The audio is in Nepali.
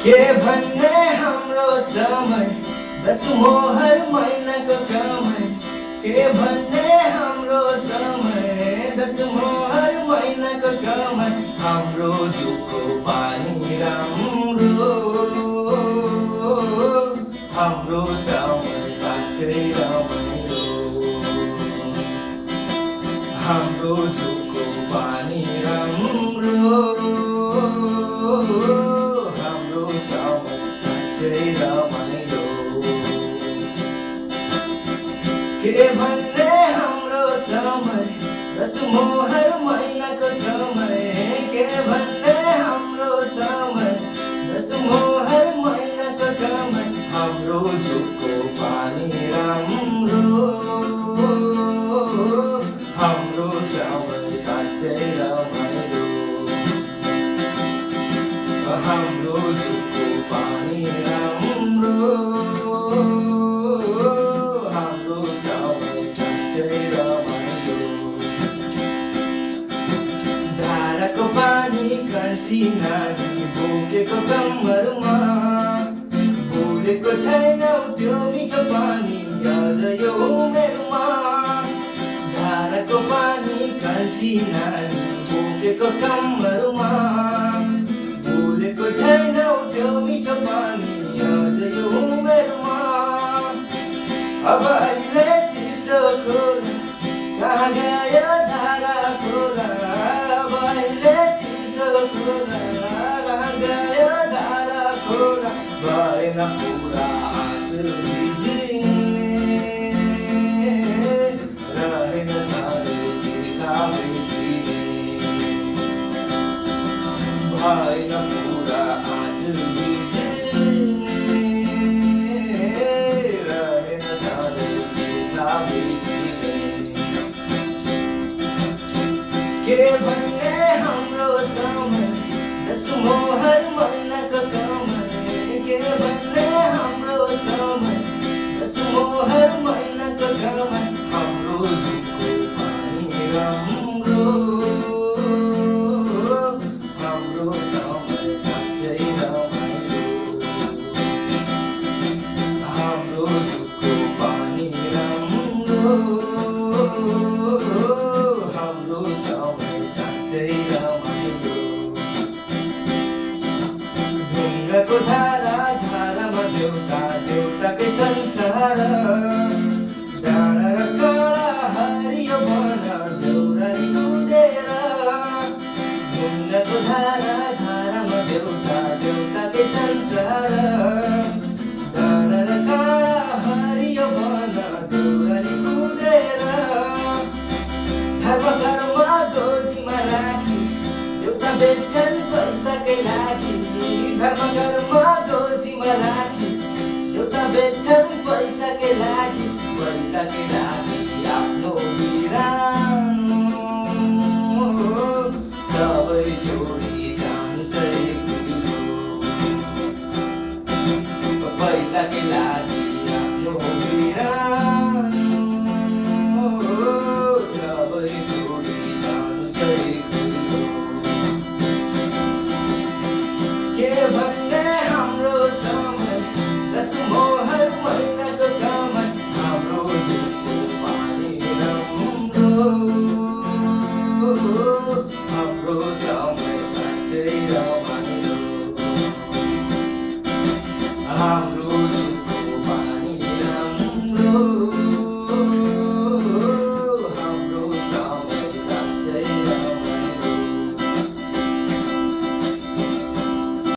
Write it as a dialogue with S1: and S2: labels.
S1: के भन्ने हाम्रो समय दसौँ हर महिनाको कमाइ के भन्ने हाम्रो समय दसौँ हर महिनाको कमाइ हाम्रो जुको पानी राम्रो हाम्रो समय साँच्चै रमाइलो हाम्रो जुको पानी राम्रो हाम्रो समय साँच्चै रमाइलो के भन्ने हाम्रो समय दसौँ हर महिनाको कमाइ के भन्ने हाम्रो समय दसौँ हर महिनाको कमाइ हाम्रो जुको पानी राम्रो हाम्रो समय साँच्चै रमाइलो हाम्रो जुको पानी राम्रो हाम्रो समय साँच्चै रमाइलो धाराको पानी कान्छी नानी बोकेको कम्मरमा भुलेको छैनौ त्यो मिठो पानी आज यो उमेरमा धाराको पानी कान्छी नानी बोकेको कम्मरमा भुलेको छैनौ त्यो मिठो पानी आज यो उमेरमा अब अहिले चिसो खोला कहाँ गयो धारा खोला अब अहिले चिसो खोला कहाँ गयो धारा खोला भएन पुरा आगो बिजुली रहेन साह्रै तिर्खा बिजुली भएन पुरा आगो बिजुली रहेन साह्रै तिर्खा बिजुली के भन्ने हाम्रो समय दसौँ हर महिनाको कमाइ के भन्ने हाम्रो समय दसौँ हर महिनाको कमाइ हाम्रो जुको पानी राम्रो हाम्रो समय साँच्चै रमाइलो हाम्रो जुको पानी राम्रो हाम्रो समय साँच्चै रमाइलो ढुङ्गाको धारा धारामा देउता देउताकै संसार डाँडा र कडा हरियो वन देउराली कुदेर ढुङ्गाको धारा धारामा देउता देउताकै संसार डाँडा र कडा हरियो वन देउराली कुदेर घरमा गोजीमा राखी एउटा बेच्छन् पैसाकै लागि घरमा गोजीमा राखी एउटा बेच्छन् पैसाकै लागि आफ्नो बिरानो सबै छोडी जान्छ पैसाकै लागि आफ्नो बिरानो सबै छोडी जान्छ के भन्ने हाम्रो समय दसौँ हर महिनाको कमाइ हाम्रो जुको पानी राम्रो हाम्रो समय साँच्चै रमाइलो हाम्रो